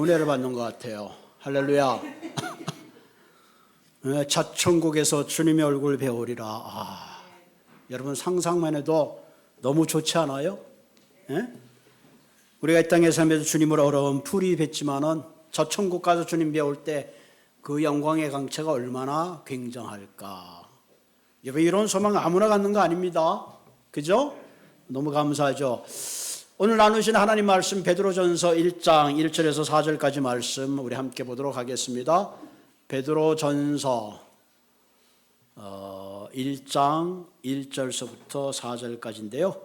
은혜를 받는 것 같아요. 할렐루야. 첫 천국에서 주님의 얼굴 배우리라. 여러분 상상만 해도 너무 좋지 않아요? 우리가 이 땅에 살면서 주님을 어렴풋이 뵀지만은 저 천국 가서 주님 배울 때 그 영광의 강체가 얼마나 굉장할까. 여러분 이런 소망 아무나 갖는 거 아닙니다. 그죠? 너무 감사하죠. 오늘 나누신 하나님 말씀 베드로전서 1장 1절에서 4절까지 말씀 우리 함께 보도록 하겠습니다. 베드로전서 1장 1절서부터 4절까지인데요.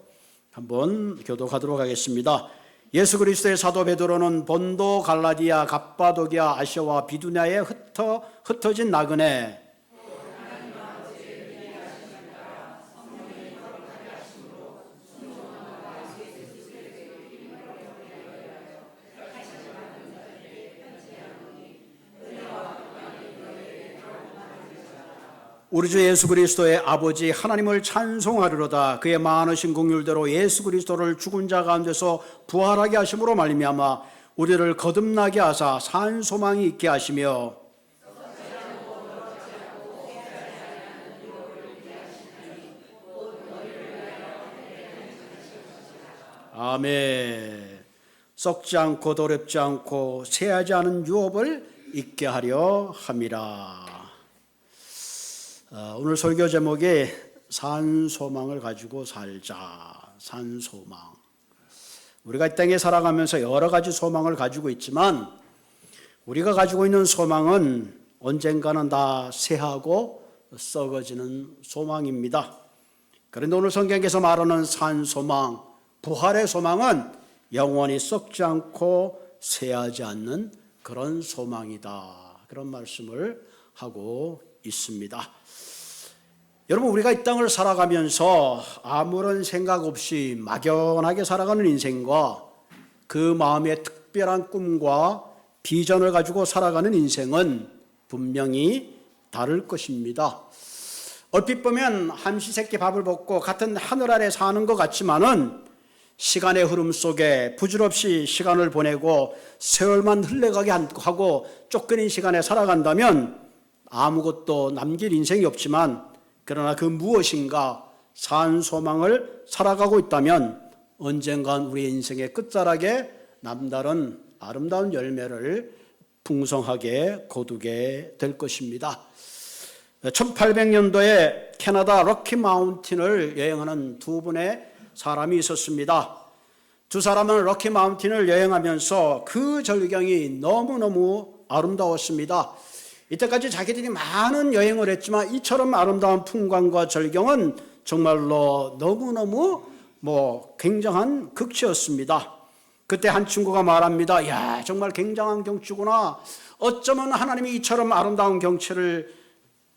한번 교독하도록 하겠습니다. 예수 그리스도의 사도 베드로는 본도, 갈라디아, 갑바도기아, 아시아와 비두냐에 흩어진 나그네 우리 주 예수 그리스도의 아버지 하나님을 찬송하리로다. 그의 많으신 긍휼대로 예수 그리스도를 죽은 자 가운데서 부활하게 하심으로 말미암아 우리를 거듭나게 하사 산 소망이 있게 하시며 아멘. 썩지 않고 더럽지 않고 쇠하지 않은 유업을 있게 하려 함이라. 오늘 설교 제목이 산소망을 가지고 살자. 산소망. 우리가 이 땅에 살아가면서 여러 가지 소망을 가지고 있지만 우리가 가지고 있는 소망은 언젠가는 다 쇠하고 썩어지는 소망입니다. 그런데 오늘 성경에서 말하는 산소망, 부활의 소망은 영원히 썩지 않고 쇠하지 않는 그런 소망이다. 그런 말씀을 하고 있습니다. 여러분 우리가 이 땅을 살아가면서 아무런 생각 없이 막연하게 살아가는 인생과 그 마음의 특별한 꿈과 비전을 가지고 살아가는 인생은 분명히 다를 것입니다. 얼핏 보면 한시세끼 밥을 먹고 같은 하늘 아래 사는 것 같지만은 시간의 흐름 속에 부질없이 시간을 보내고 세월만 흘러가게 하고 쫓겨진 시간에 살아간다면 아무것도 남길 인생이 없지만 그러나 그 무엇인가 산 소망을 살아가고 있다면 언젠간 우리 인생의 끝자락에 남다른 아름다운 열매를 풍성하게 거두게 될 것입니다. 1800년도에 캐나다 럭키 마운틴을 여행하는 두 분의 사람이 있었습니다. 두 사람은 럭키 마운틴을 여행하면서 그 절경이 너무너무 아름다웠습니다. 이때까지 자기들이 많은 여행을 했지만 이처럼 아름다운 풍광과 절경은 정말로 너무너무 굉장한 극치였습니다. 그때 한 친구가 말합니다. 야, 정말 굉장한 경치구나. 어쩌면 하나님이 이처럼 아름다운 경치를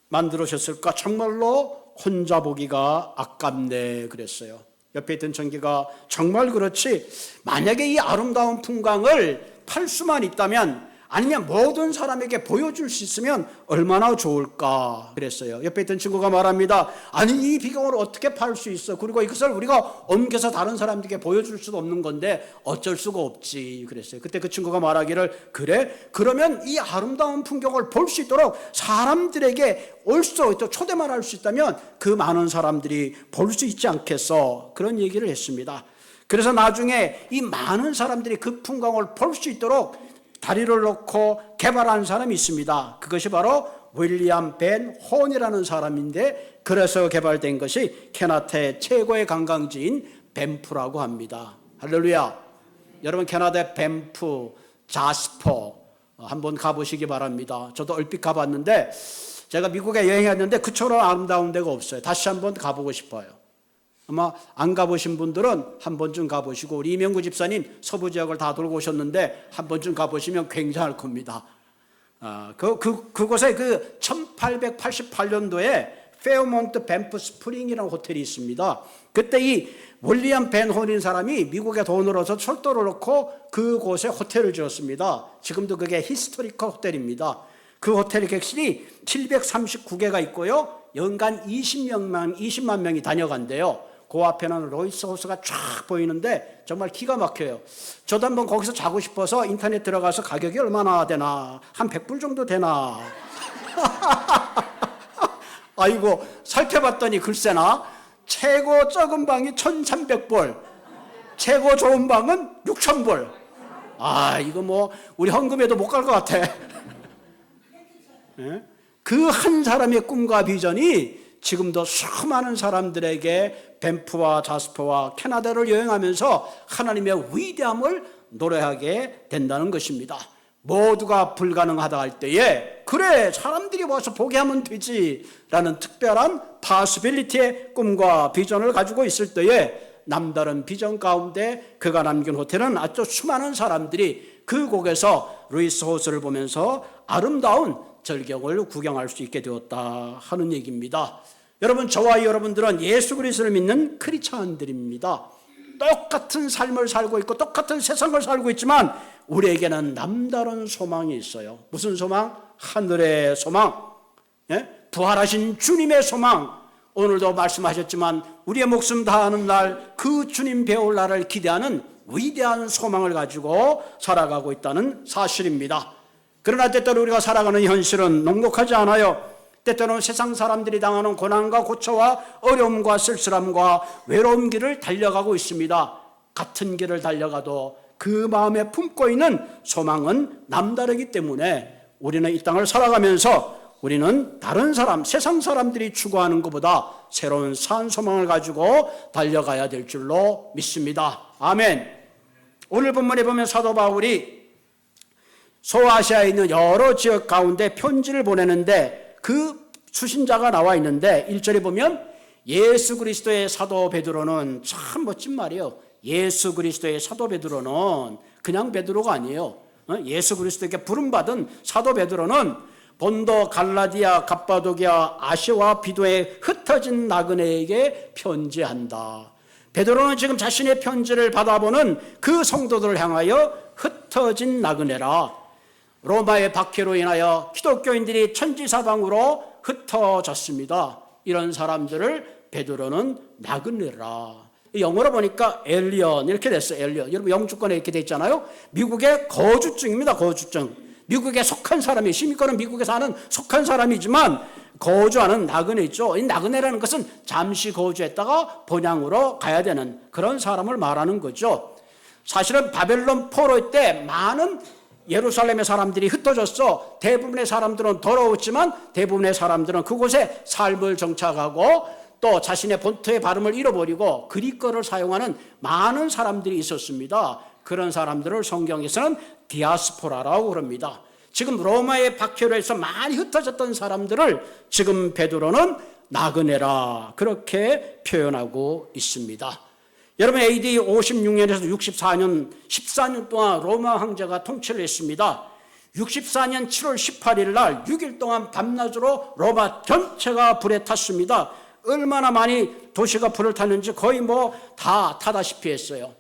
만들으셨을까? 정말로 혼자 보기가 아깝네 그랬어요. 옆에 있던 청기가 정말 그렇지. 만약에 이 아름다운 풍광을 탈 수만 있다면 아니면 모든 사람에게 보여줄 수 있으면 얼마나 좋을까 그랬어요. 옆에 있던 친구가 말합니다. 아니 이 비경을 어떻게 팔 수 있어? 그리고 이것을 우리가 옮겨서 다른 사람들에게 보여줄 수도 없는 건데 어쩔 수가 없지 그랬어요. 그때 그 친구가 말하기를 그래? 그러면 이 아름다운 풍경을 볼 수 있도록 사람들에게 올 수 있도록 초대만 할 수 있다면 그 많은 사람들이 볼 수 있지 않겠어? 그런 얘기를 했습니다. 그래서 나중에 이 많은 사람들이 그 풍광을 볼 수 있도록 다리를 놓고 개발한 사람이 있습니다. 그것이 바로 윌리엄 벤 혼이라는 사람인데 그래서 개발된 것이 캐나다의 최고의 관광지인 밴프라고 합니다. 할렐루야. 여러분 캐나다의 밴프, 자스퍼 한번 가보시기 바랍니다. 저도 얼핏 가봤는데 제가 미국에 여행했는데 그처럼 아름다운 데가 없어요. 다시 한번 가보고 싶어요. 아마 안 가보신 분들은 한 번쯤 가보시고 우리 이명구 집사님 서부 지역을 다 돌고 오셨는데 한 번쯤 가보시면 굉장할 겁니다. 그곳에 1888년도에 페어몬트 밴프 스프링이라는 호텔이 있습니다. 그때 이 윌리엄 벤 혼인 사람이 미국에 돈을 얻어서 철도를 넣고 그곳에 호텔을 지었습니다. 지금도 그게 히스토리컬 호텔입니다. 그 호텔 객실이 739개가 있고요. 연간 20만 명이 다녀간대요. 그 앞에는 로이스 호수가 쫙 보이는데 정말 기가 막혀요. 저도 한번 거기서 자고 싶어서 인터넷 들어가서 가격이 얼마나 되나, 한 100불 정도 되나 아이고 살펴봤더니 글쎄나 최고 적은 방이 1,300불, 최고 좋은 방은 6,000불. 아 이거 뭐 우리 헌금에도 못 갈 것 같아. 그 한 사람의 꿈과 비전이 지금도 수많은 사람들에게 밴프와 자스퍼와 캐나다를 여행하면서 하나님의 위대함을 노래하게 된다는 것입니다. 모두가 불가능하다 할 때에 그래 사람들이 와서 보게 하면 되지 라는 특별한 파스빌리티의 꿈과 비전을 가지고 있을 때에 남다른 비전 가운데 그가 남긴 호텔은 아주 수많은 사람들이 그 곳에서 루이스 호수를 보면서 아름다운 절경을 구경할 수 있게 되었다 하는 얘기입니다. 여러분, 저와 여러분들은 예수 그리스도를 믿는 크리스찬들입니다. 똑같은 삶을 살고 있고 똑같은 세상을 살고 있지만 우리에게는 남다른 소망이 있어요. 무슨 소망? 하늘의 소망, 부활하신 주님의 소망. 오늘도 말씀하셨지만 우리의 목숨 다하는 날 그 주님 배울 날을 기대하는 위대한 소망을 가지고 살아가고 있다는 사실입니다. 그러나 때때로 우리가 살아가는 현실은 녹록하지 않아요. 때때로는 세상 사람들이 당하는 고난과 고초와 어려움과 쓸쓸함과 외로운 길을 달려가고 있습니다. 같은 길을 달려가도 그 마음에 품고 있는 소망은 남다르기 때문에 우리는 이 땅을 살아가면서 우리는 다른 사람, 세상 사람들이 추구하는 것보다 새로운 산 소망을 가지고 달려가야 될 줄로 믿습니다. 아멘. 오늘 본문에 보면 사도 바울이 소아시아에 있는 여러 지역 가운데 편지를 보내는데 그 수신자가 나와 있는데 1절에 보면 예수 그리스도의 사도 베드로는, 참 멋진 말이에요. 예수 그리스도의 사도 베드로는 그냥 베드로가 아니에요. 예수 그리스도에게 부름받은 사도 베드로는 본도, 갈라디아, 갑바도기아, 아시아와 비도에 흩어진 나그네에게 편지한다. 베드로는 지금 자신의 편지를 받아보는 그 성도들을 향하여 흩어진 나그네라. 로마의 박해로 인하여 기독교인들이 천지사방으로 흩어졌습니다. 이런 사람들을 베드로는 나그네라. 영어로 보니까 엘리언 이렇게 됐어요. 엘리언. 여러분 영주권에 이렇게 돼 있잖아요. 미국의 거주증입니다. 거주증. 미국에 속한 사람이, 시민권은 미국에 사는 속한 사람이지만 거주하는 나그네죠. 이 나그네라는 것은 잠시 거주했다가 본향으로 가야 되는 그런 사람을 말하는 거죠. 사실은 바벨론 포로 때 많은 예루살렘의 사람들이 흩어졌어. 대부분의 사람들은 더러웠지만 대부분의 사람들은 그곳에 삶을 정착하고 또 자신의 본토의 발음을 잃어버리고 그리커를 사용하는 많은 사람들이 있었습니다. 그런 사람들을 성경에서는 디아스포라라고 그럽니다. 지금 로마의 박해로 해서 많이 흩어졌던 사람들을 지금 베드로는 나그네라 그렇게 표현하고 있습니다. 여러분 AD 56년에서 64년 14년 동안 로마 황제가 통치를 했습니다. 64년 7월 18일 날 6일 동안 밤낮으로 로마 전체가 불에 탔습니다. 얼마나 많이 도시가 불을 탔는지 거의 뭐 다 타다시피 했어요.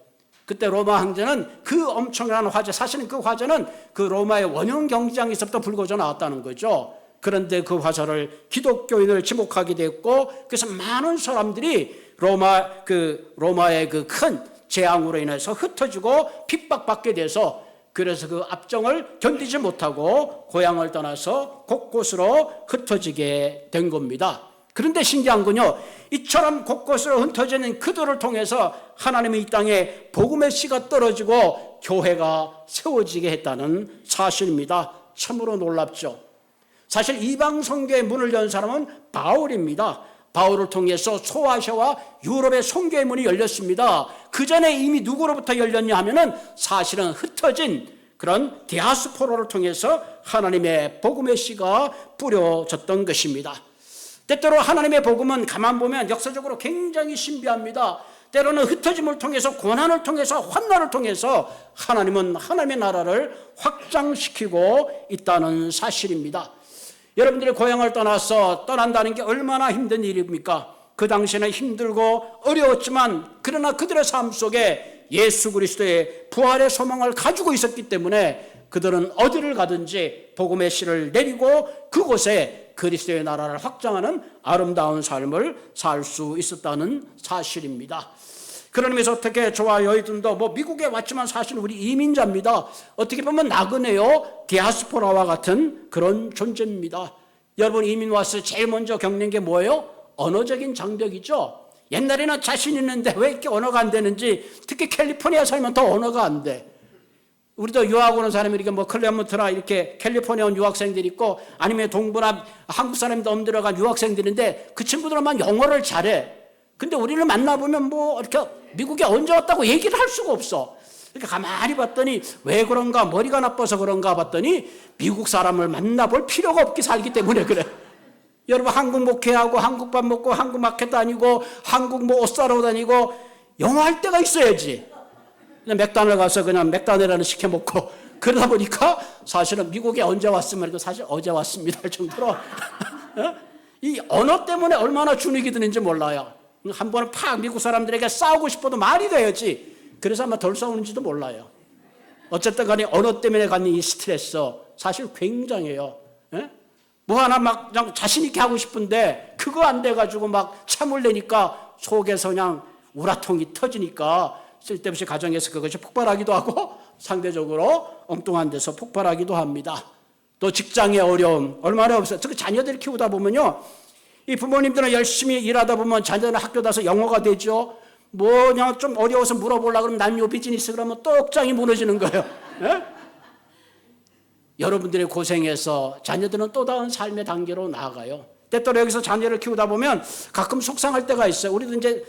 그때 로마 황제는 그 엄청난 화재, 사실은 그 화재는 그 로마의 원형 경기장에서부터 불거져 나왔다는 거죠. 그런데 그 화살을 기독교인을 지목하게 됐고 그래서 많은 사람들이 로마의 그 큰 재앙으로 인해서 흩어지고 핍박받게 돼서 그래서 그 압정을 견디지 못하고 고향을 떠나서 곳곳으로 흩어지게 된 겁니다. 그런데 신기한 건요, 이처럼 곳곳으로 흩어지는 그들을 통해서 하나님의 이 땅에 복음의 씨가 떨어지고 교회가 세워지게 했다는 사실입니다. 참으로 놀랍죠. 사실 이방 선교의 문을 연 사람은 바울입니다. 바울을 통해서 소아시아와 유럽의 선교의 문이 열렸습니다. 그 전에 이미 누구로부터 열렸냐 하면은 사실은 흩어진 그런 디아스포라를 통해서 하나님의 복음의 씨가 뿌려졌던 것입니다. 때때로 하나님의 복음은 가만 보면 역사적으로 굉장히 신비합니다. 때로는 흩어짐을 통해서, 고난을 통해서, 환난을 통해서 하나님은 하나님의 나라를 확장시키고 있다는 사실입니다. 여러분들이 고향을 떠난다는 게 얼마나 힘든 일입니까? 그 당시에는 힘들고 어려웠지만 그러나 그들의 삶 속에 예수 그리스도의 부활의 소망을 가지고 있었기 때문에 그들은 어디를 가든지 복음의 씨를 내리고 그곳에 그리스도의 나라를 확장하는 아름다운 삶을 살 수 있었다는 사실입니다. 그런 의미에서 어떻게 저와 여러분도 뭐 미국에 왔지만 사실 우리 이민자입니다. 어떻게 보면 나그네요 디아스포라와 같은 그런 존재입니다. 여러분 이민 와서 제일 먼저 겪는 게 뭐예요? 언어적인 장벽이죠. 옛날에는 자신 있는데 왜 이렇게 언어가 안 되는지, 특히 캘리포니아 살면 더 언어가 안 돼. 우리도 유학 오는 사람이 이렇게 뭐 클레몬트나 이렇게 캘리포니아 온 유학생들이 있고, 아니면 동부나 한국 사람이 넘들어간 유학생들인데 그 친구들만 영어를 잘해. 근데 우리를 만나보면 뭐 이렇게 미국에 언제 왔다고 얘기를 할 수가 없어. 이렇게 가만히 봤더니 왜 그런가, 머리가 나빠서 그런가 봤더니 미국 사람을 만나볼 필요가 없게 살기 때문에 그래. 여러분 한국 목회하고 한국 밥 먹고 한국 마켓 다니고 한국 뭐 옷 사러 다니고 영어 할 때가 있어야지. 그냥 맥다날 가서 그냥 맥다날이라는 시켜 먹고 그러다 보니까 사실은 미국에 언제 왔으면 사실 어제 왔습니다 할 정도로 이 언어 때문에 얼마나 주눅이 드는지 몰라요. 한 번은 팍 미국 사람들에게 싸우고 싶어도 말이 돼야지. 그래서 아마 덜 싸우는지도 몰라요. 어쨌든 간에 언어 때문에 갖는 이 스트레스 사실 굉장해요. 뭐 하나 막 그냥 자신 있게 하고 싶은데 그거 안 돼가지고 막 참을 내니까 속에서 그냥 우라통이 터지니까 쓸데없이 가정에서 그것이 폭발하기도 하고 상대적으로 엉뚱한 데서 폭발하기도 합니다. 또 직장의 어려움 얼마나 없어요. 특히 자녀들 키우다 보면요, 이 부모님들은 열심히 일하다 보면 자녀는 학교 가서 영어가 되죠. 뭐 그냥 좀 어려워서 물어보려고 그러면 난 요 비즈니스 그러면 똑장이 무너지는 거예요. 여러분들의 고생해서 자녀들은 또 다른 삶의 단계로 나아가요. 때때로 여기서 자녀를 키우다 보면 가끔 속상할 때가 있어요. 우리도 이제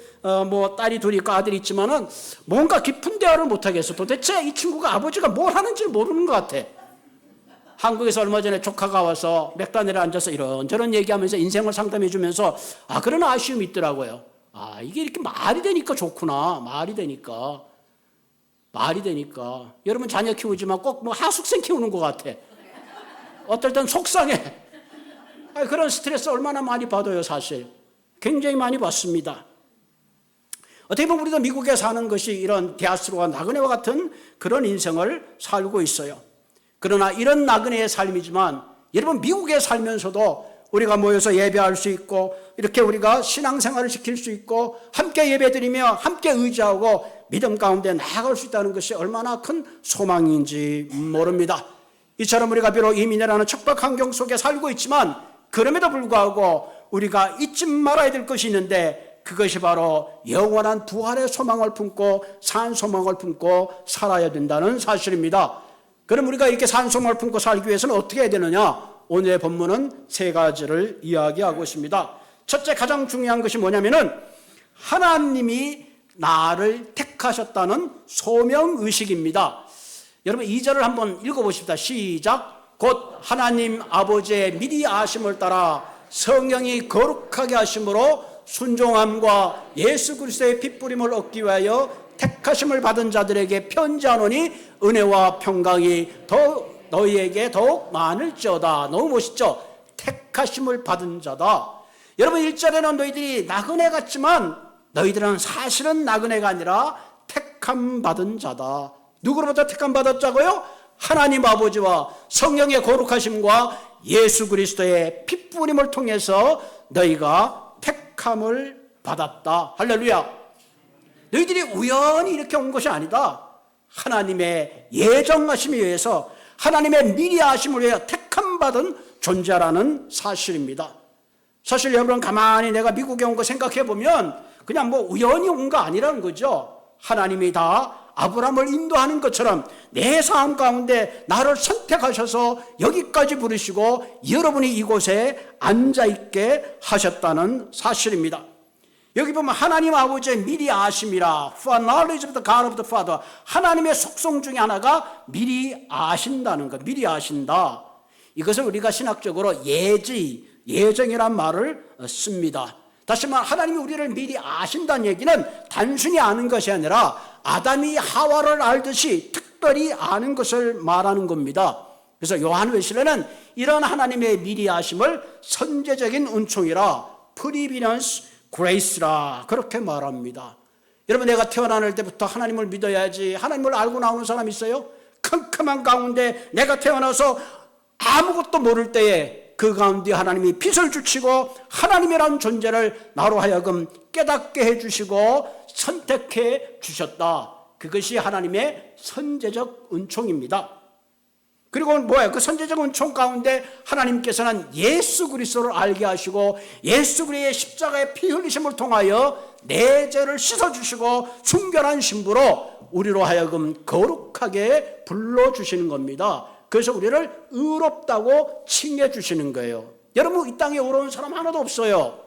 뭐 딸이 둘이 있고 아들이 있지만은 뭔가 깊은 대화를 못 하겠어. 도대체 이 친구가 아버지가 뭘 하는지 모르는 것 같아. 한국에서 얼마 전에 조카가 와서 맥다날에 앉아서 이런저런 얘기하면서 인생을 상담해 주면서 그런 아쉬움이 있더라고요. 이게 이렇게 말이 되니까 좋구나. 말이 되니까. 여러분 자녀 키우지만 꼭 뭐 하숙생 키우는 것 같아. 어떨 땐 속상해. 그런 스트레스 얼마나 많이 받아요. 사실 굉장히 많이 받습니다. 어떻게 보면 우리도 미국에 사는 것이 이런 디아스포라와 나그네와 같은 그런 인생을 살고 있어요. 그러나 이런 나그네의 삶이지만 여러분 미국에 살면서도 우리가 모여서 예배할 수 있고 이렇게 우리가 신앙생활을 지킬 수 있고 함께 예배드리며 함께 의지하고 믿음 가운데 나아갈 수 있다는 것이 얼마나 큰 소망인지 모릅니다. 이처럼 우리가 비록 이민이라는 척박 환경 속에 살고 있지만 그럼에도 불구하고 우리가 잊지 말아야 될 것이 있는데 그것이 바로 영원한 부활의 소망을 품고 산 소망을 품고 살아야 된다는 사실입니다. 그럼 우리가 이렇게 산 소망을 품고 살기 위해서는 어떻게 해야 되느냐? 오늘의 본문은 세 가지를 이야기하고 있습니다. 첫째, 가장 중요한 것이 뭐냐면은 하나님이 나를 택하셨다는 소명의식입니다. 여러분 2절을 한번 읽어보십시다. 시작. 곧 하나님 아버지의 미리 아심을 따라 성령이 거룩하게 하심으로 순종함과 예수 그리스도의 핏부림을 얻기 위하여 택하심을 받은 자들에게 편지하노니 은혜와 평강이 너희에게 더욱 많을지어다. 너무 멋있죠? 택하심을 받은 자다. 여러분 1절에는 너희들이 나그네 같지만 너희들은 사실은 나그네가 아니라 택함 받은 자다. 누구로부터 택함 받았자고요? 하나님 아버지와 성령의 거룩하심과 예수 그리스도의 핏부림을 통해서 너희가 택함을 받았다. 할렐루야. 너희들이 우연히 이렇게 온 것이 아니다. 하나님의 예정하심에 의해서 하나님의 미리 하심을 위해 택함 받은 존재라는 사실입니다. 사실 여러분 가만히 내가 미국에 온 거 생각해 보면 그냥 뭐 우연히 온 거 아니라는 거죠. 하나님이 다 아브라함을 인도하는 것처럼 내 삶 가운데 나를 선택하셔서 여기까지 부르시고 여러분이 이곳에 앉아있게 하셨다는 사실입니다. 여기 보면 하나님 아버지의 미리 아심이라 foreknowledge of the God of the Father, 하나님의 속성 중에 하나가 미리 아신다는 것, 미리 아신다. 이것을 우리가 신학적으로 예정이란 말을 씁니다. 다시 말해 하나님이 우리를 미리 아신다는 얘기는 단순히 아는 것이 아니라 아담이 하와를 알듯이 특별히 아는 것을 말하는 겁니다. 그래서 요한 웨슬레는 이런 하나님의 미리 아심을 선제적인 은총이라 프리비넌스 그레이스라 그렇게 말합니다. 여러분 내가 태어날 때부터 하나님을 믿어야지 하나님을 알고 나오는 사람 있어요? 컴컴한 가운데 내가 태어나서 아무것도 모를 때에 그 가운데 하나님이 빛을 주시고 하나님이란 존재를 나로 하여금 깨닫게 해주시고 선택해 주셨다. 그것이 하나님의 선제적 은총입니다. 그리고 뭐예요? 그 선제적 은총 가운데 하나님께서는 예수 그리스도를 알게 하시고 예수 그리스도의 십자가의 피 흘리심을 통하여 내 죄를 씻어주시고 순결한 신부로 우리로 하여금 거룩하게 불러주시는 겁니다. 그래서 우리를 의롭다고 칭해 주시는 거예요. 여러분, 이 땅에 의로운 사람 하나도 없어요.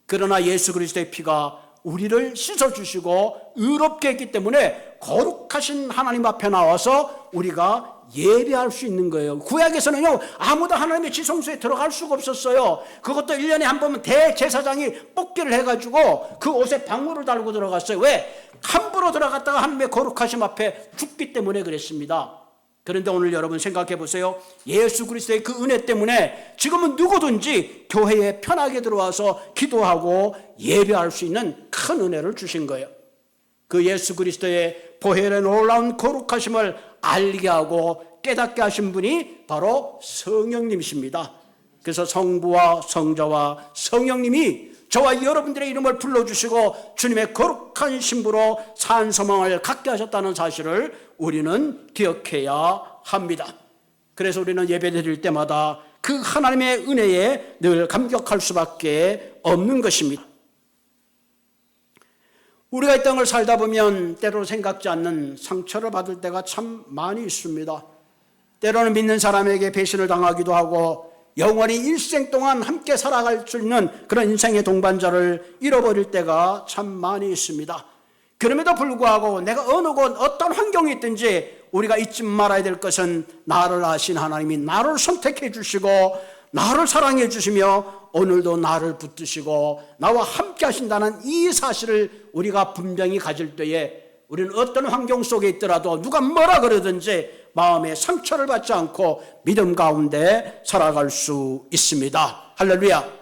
그러나 예수 그리스도의 피가 우리를 씻어주시고 의롭게 했기 때문에 거룩하신 하나님 앞에 나와서 우리가 예배할 수 있는 거예요. 구약에서는요, 아무도 하나님의 지성소에 들어갈 수가 없었어요. 그것도 1년에 한 번은 대제사장이 뽑기를 해가지고 그 옷에 방울을 달고 들어갔어요. 왜? 함부로 들어갔다가 하나님의 거룩하심 앞에 죽기 때문에 그랬습니다. 그런데 오늘 여러분 생각해 보세요. 예수 그리스도의 그 은혜 때문에 지금은 누구든지 교회에 편하게 들어와서 기도하고 예배할 수 있는 큰 은혜를 주신 거예요. 그 예수 그리스도의 보혈의 놀라운 거룩하심을 알게 하고 깨닫게 하신 분이 바로 성령님이십니다. 그래서 성부와 성자와 성령님이 저와 여러분들의 이름을 불러주시고 주님의 거룩한 신부로 산 소망을 갖게 하셨다는 사실을 우리는 기억해야 합니다. 그래서 우리는 예배 드릴 때마다 그 하나님의 은혜에 늘 감격할 수밖에 없는 것입니다. 우리가 이 땅을 살다 보면 때로 생각지 않는 상처를 받을 때가 참 많이 있습니다. 때로는 믿는 사람에게 배신을 당하기도 하고 영원히 일생 동안 함께 살아갈 수 있는 그런 인생의 동반자를 잃어버릴 때가 참 많이 있습니다. 그럼에도 불구하고 내가 어느 곳 어떤 환경이 있든지 우리가 잊지 말아야 될 것은 나를 아신 하나님이 나를 선택해 주시고 나를 사랑해 주시며 오늘도 나를 붙드시고 나와 함께 하신다는 이 사실을 우리가 분명히 가질 때에 우리는 어떤 환경 속에 있더라도 누가 뭐라 그러든지 마음에 상처를 받지 않고 믿음 가운데 살아갈 수 있습니다. 할렐루야.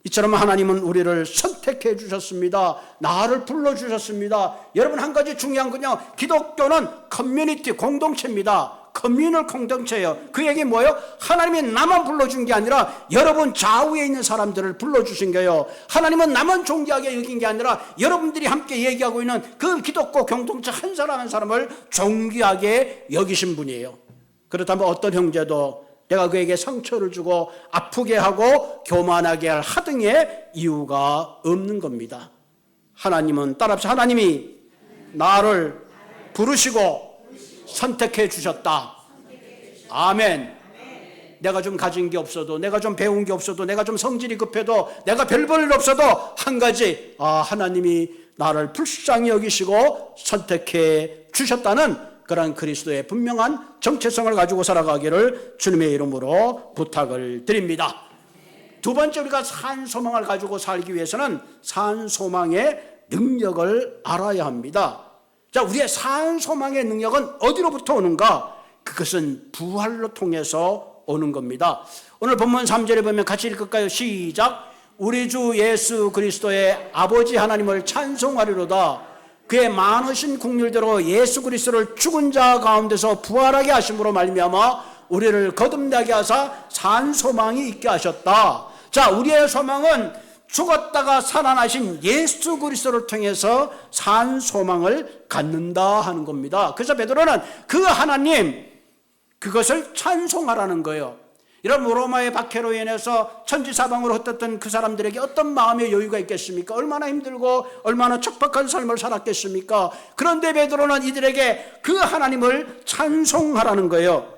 이처럼 하나님은 우리를 선택해 주셨습니다. 나를 불러주셨습니다. 여러분, 한 가지 중요한 건요, 기독교는 커뮤니티, 공동체입니다. 커뮤널 공동체예요. 그 얘기 뭐예요? 하나님이 나만 불러준 게 아니라 여러분 좌우에 있는 사람들을 불러주신 거예요. 하나님은 나만 존귀하게 여긴 게 아니라 여러분들이 함께 얘기하고 있는 그 기독교 공동체 한 사람 한 사람을 존귀하게 여기신 분이에요. 그렇다면 어떤 형제도 내가 그에게 상처를 주고 아프게 하고 교만하게 할 하등의 이유가 없는 겁니다. 하나님은 따라합시다. 하나님이 나를 부르시고 선택해 주셨다. 아멘. 내가 좀 가진 게 없어도, 내가 좀 배운 게 없어도, 내가 좀 성질이 급해도, 내가 별 볼 일 없어도 한 가지, 하나님이 나를 불쌍히 여기시고 선택해 주셨다는 그런 그리스도의 분명한 정체성을 가지고 살아가기를 주님의 이름으로 부탁을 드립니다. 두 번째, 우리가 산 소망을 가지고 살기 위해서는 산 소망의 능력을 알아야 합니다. 자, 우리의 산 소망의 능력은 어디로부터 오는가? 그것은 부활로 통해서 오는 겁니다. 오늘 본문 3절에 보면 같이 읽을까요? 시작. 우리 주 예수 그리스도의 아버지 하나님을 찬송하리로다. 그의 많으신 국률대로 예수 그리스도를 죽은 자 가운데서 부활하게 하심으로 말미암아 우리를 거듭나게 하사 산 소망이 있게 하셨다. 자, 우리의 소망은 죽었다가 살아나신 예수 그리스도를 통해서 산 소망을 갖는다 하는 겁니다. 그래서 베드로는 그 하나님, 그것을 찬송하라는 거예요. 이런 로마의 박해로 인해서 천지사방으로 흩었던 그 사람들에게 어떤 마음의 여유가 있겠습니까? 얼마나 힘들고 얼마나 척박한 삶을 살았겠습니까? 그런데 베드로는 이들에게 그 하나님을 찬송하라는 거예요.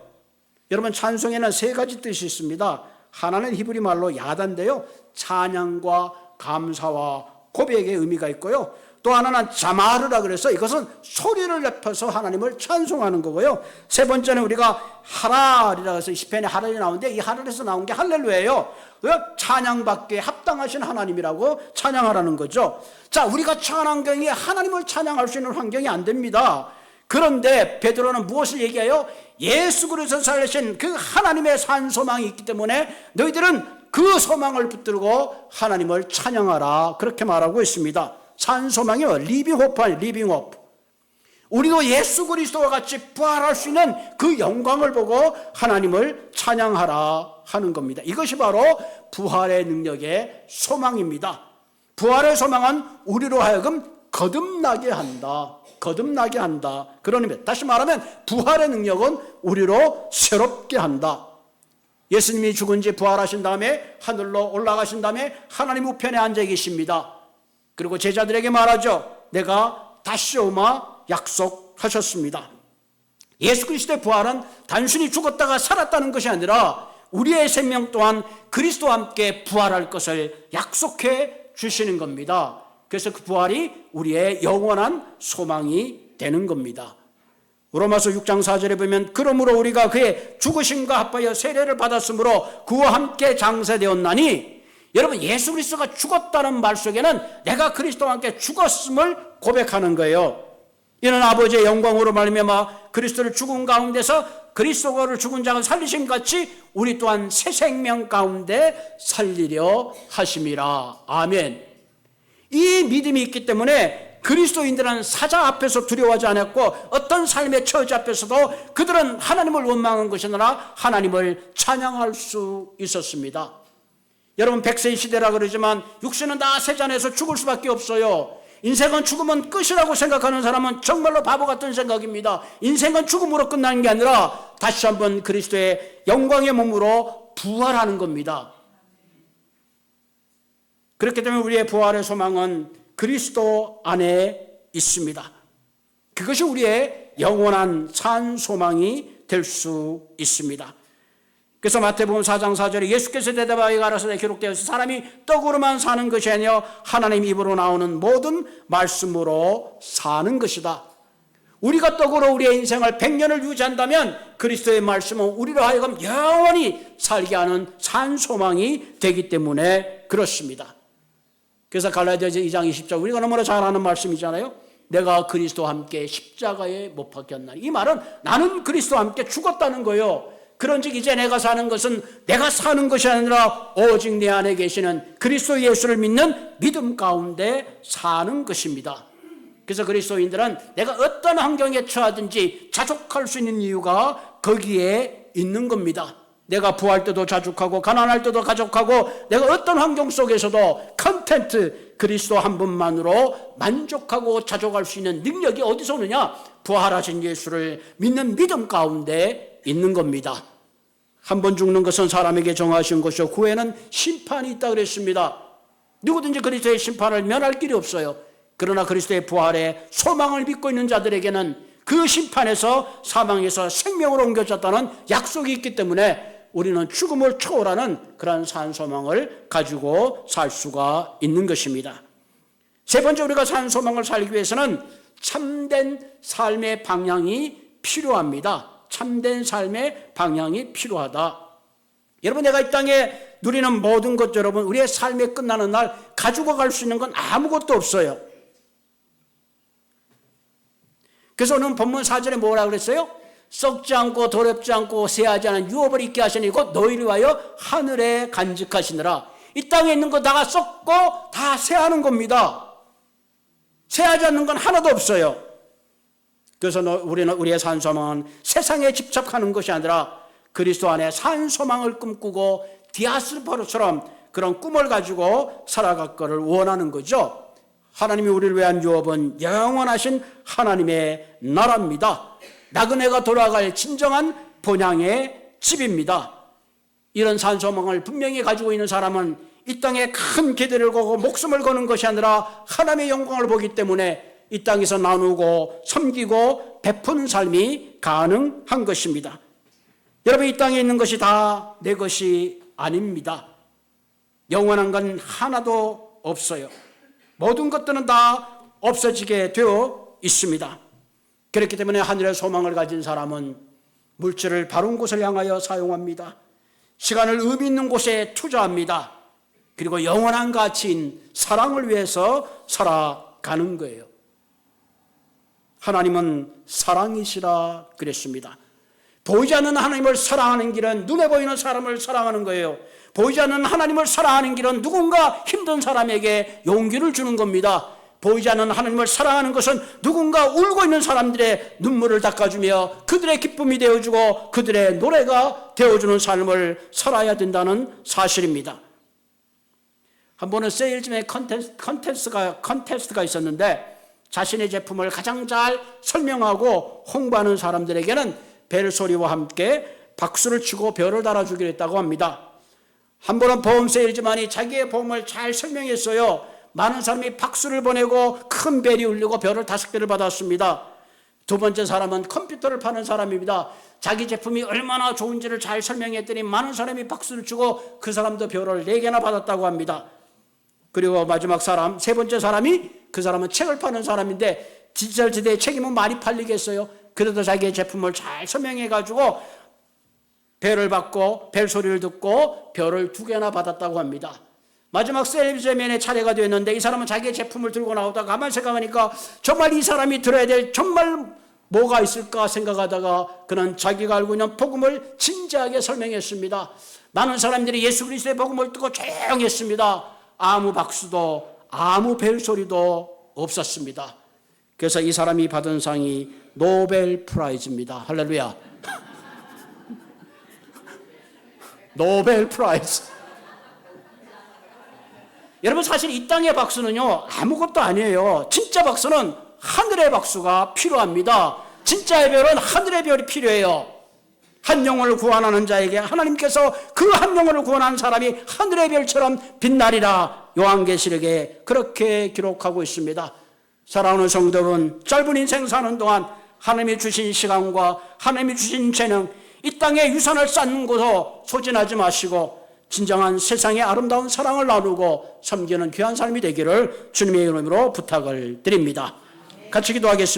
여러분, 찬송에는 세 가지 뜻이 있습니다. 하나는 히브리 말로 야단인데요, 찬양과 감사와 고백의 의미가 있고요. 또 하나는 자마르라 그래서 이것은 소리를 높여서 하나님을 찬송하는 거고요. 세 번째는 우리가 하랄이라 해서 시편에 하랄이 나오는데 이 하랄에서 나온 게 할렐루야예요. 찬양받기에 합당하신 하나님이라고 찬양하라는 거죠. 자, 우리가 처한 환경에 하나님을 찬양할 수 있는 환경이 안 됩니다. 그런데 베드로는 무엇을 얘기해요? 예수 그리스도 살리신 그 하나님의 산 소망이 있기 때문에 너희들은 그 소망을 붙들고 하나님을 찬양하라, 그렇게 말하고 있습니다. 산 소망이요, 리빙 호프 아니에요. 리빙 호프. 우리도 예수 그리스도와 같이 부활할 수 있는 그 영광을 보고 하나님을 찬양하라 하는 겁니다. 이것이 바로 부활의 능력의 소망입니다. 부활의 소망은 우리로 하여금 거듭나게 한다. 거듭나게 한다. 그런 의미. 다시 말하면 부활의 능력은 우리로 새롭게 한다. 예수님이 죽은 지 부활하신 다음에 하늘로 올라가신 다음에 하나님 우편에 앉아 계십니다. 그리고 제자들에게 말하죠. 내가 다시 오마 약속하셨습니다. 예수 그리스도의 부활은 단순히 죽었다가 살았다는 것이 아니라 우리의 생명 또한 그리스도와 함께 부활할 것을 약속해 주시는 겁니다. 그래서 그 부활이 우리의 영원한 소망이 되는 겁니다. 로마서 6장 4절에 보면 그러므로 우리가 그의 죽으심과 합하여 세례를 받았으므로 그와 함께 장세되었나니, 여러분 예수 그리스도가 죽었다는 말 속에는 내가 그리스도와 함께 죽었음을 고백하는 거예요. 이는 아버지의 영광으로 말미암아 그리스도를 죽은 가운데서 그리스도를 죽은 자가 살리신 같이 우리 또한 새 생명 가운데 살리려 하심이라. 아멘. 이 믿음이 있기 때문에 그리스도인들은 사자 앞에서 두려워하지 않았고 어떤 삶의 처지 앞에서도 그들은 하나님을 원망한 것이 아니라 하나님을 찬양할 수 있었습니다. 여러분 100세 시대라 그러지만 육신은 다 세잔에서 죽을 수밖에 없어요. 인생은 죽으면 끝이라고 생각하는 사람은 정말로 바보 같은 생각입니다. 인생은 죽음으로 끝나는 게 아니라 다시 한번 그리스도의 영광의 몸으로 부활하는 겁니다. 그렇기 때문에 우리의 부활의 소망은 그리스도 안에 있습니다. 그것이 우리의 영원한 산 소망이 될 수 있습니다. 그래서 마태복음 4장 4절에 예수께서 대답하여 가라사대 기록되어 있어 사람이 떡으로만 사는 것이 아니요 하나님 입으로 나오는 모든 말씀으로 사는 것이다. 우리가 떡으로 우리의 인생을 100년을 유지한다면 그리스도의 말씀은 우리로 하여금 영원히 살게 하는 산 소망이 되기 때문에 그렇습니다. 그래서 갈라디아서 2장 20절 우리가 너무나 잘 아는 말씀이잖아요. 내가 그리스도와 함께 십자가에 못 박혔나니. 이 말은 나는 그리스도와 함께 죽었다는 거예요. 그런즉 이제 내가 사는 것은 내가 사는 것이 아니라 오직 내 안에 계시는 그리스도 예수를 믿는 믿음 가운데 사는 것입니다. 그래서 그리스도인들은 내가 어떤 환경에 처하든지 자족할 수 있는 이유가 거기에 있는 겁니다. 내가 부할 때도 자족하고 가난할 때도 가족하고 내가 어떤 환경 속에서도 컨텐트 그리스도 한 분만으로 만족하고 자족할 수 있는 능력이 어디서 오느냐? 부활하신 예수를 믿는 믿음 가운데 있는 겁니다. 한 번 죽는 것은 사람에게 정하신 것이요 후에는 심판이 있다 그랬습니다. 누구든지 그리스도의 심판을 면할 길이 없어요. 그러나 그리스도의 부활에 소망을 믿고 있는 자들에게는 그 심판에서 사망에서 생명으로 옮겨졌다는 약속이 있기 때문에 우리는 죽음을 초월하는 그러한 산소망을 가지고 살 수가 있는 것입니다. 세 번째, 우리가 산소망을 살기 위해서는 참된 삶의 방향이 필요합니다. 참된 삶의 방향이 필요하다. 여러분, 내가 이 땅에 누리는 모든 것, 여러분, 우리의 삶이 끝나는 날 가지고 갈 수 있는 건 아무것도 없어요. 그래서 오늘 본문 4절에 뭐라 그랬어요? 썩지 않고 더럽지 않고 쇠하지 않은 유업을 있게 하시니 곧 너희를 위하여 하늘에 간직하시느라. 이 땅에 있는 거 다 썩고 다 쇠하는 겁니다. 쇠하지 않는 건 하나도 없어요. 그래서 우리는 우리의 산소망은 세상에 집착하는 것이 아니라 그리스도 안에 산소망을 꿈꾸고 디아스포르처럼 그런 꿈을 가지고 살아갈 것을 원하는 거죠. 하나님이 우리를 위한 유업은 영원하신 하나님의 나라입니다. 나그네가 돌아갈 진정한 본향의 집입니다. 이런 산소망을 분명히 가지고 있는 사람은 이 땅에 큰 기대를 걸고 목숨을 거는 것이 아니라 하나님의 영광을 보기 때문에 이 땅에서 나누고 섬기고 베푸는 삶이 가능한 것입니다. 여러분, 이 땅에 있는 것이 다 내 것이 아닙니다. 영원한 건 하나도 없어요. 모든 것들은 다 없어지게 되어 있습니다. 그렇기 때문에 하늘의 소망을 가진 사람은 물질을 바른 곳을 향하여 사용합니다. 시간을 의미 있는 곳에 투자합니다. 그리고 영원한 가치인 사랑을 위해서 살아가는 거예요. 하나님은 사랑이시라 그랬습니다. 보이지 않는 하나님을 사랑하는 길은 눈에 보이는 사람을 사랑하는 거예요. 보이지 않는 하나님을 사랑하는 길은 누군가 힘든 사람에게 용기를 주는 겁니다. 보이지 않는 하나님을 사랑하는 것은 누군가 울고 있는 사람들의 눈물을 닦아주며 그들의 기쁨이 되어주고 그들의 노래가 되어주는 삶을 살아야 된다는 사실입니다. 한 번은 세일즈맨 컨테스트가 있었는데 자신의 제품을 가장 잘 설명하고 홍보하는 사람들에게는 벨소리와 함께 박수를 치고 별을 달아주기로 했다고 합니다. 한 번은 보험 세일즈만이 자기의 보험을 잘 설명했어요. 많은 사람이 박수를 보내고 큰 벨이 울리고 별을 5개를 받았습니다. 두 번째 사람은 컴퓨터를 파는 사람입니다. 자기 제품이 얼마나 좋은지를 잘 설명했더니 많은 사람이 박수를 치고 그 사람도 별을 4개나 받았다고 합니다. 그리고 마지막 사람, 세 번째 사람이, 그 사람은 책을 파는 사람인데 디지털 시대의 책이면 많이 팔리겠어요. 그래도 자기의 제품을 잘 설명해가지고 별을 받고 별 소리를 듣고 별을 2개나 받았다고 합니다. 마지막 세일즈맨의 차례가 되었는데 이 사람은 자기의 제품을 들고 나오다가 가만히 생각하니까 정말 이 사람이 들어야 될 정말 뭐가 있을까 생각하다가 그는 자기가 알고 있는 복음을 진지하게 설명했습니다. 많은 사람들이 예수 그리스도의 복음을 듣고 조용했습니다. 아무 박수도 아무 벨소리도 없었습니다. 그래서 이 사람이 받은 상이 노벨 프라이즈입니다. 할렐루야. 노벨 프라이즈. 여러분, 사실 이 땅의 박수는요 아무것도 아니에요. 진짜 박수는 하늘의 박수가 필요합니다. 진짜의 별은 하늘의 별이 필요해요. 한 영혼을 구원하는 자에게 하나님께서 그 한 영혼을 구원하는 사람이 하늘의 별처럼 빛나리라 요한계시록에 그렇게 기록하고 있습니다. 사랑하는 성도분, 짧은 인생 사는 동안 하나님이 주신 시간과 하나님이 주신 재능, 이 땅에 유산을 쌓는 곳으로 소진하지 마시고 진정한 세상의 아름다운 사랑을 나누고 섬기는 귀한 삶이 되기를 주님의 이름으로 부탁을 드립니다. 같이 기도하겠습니다.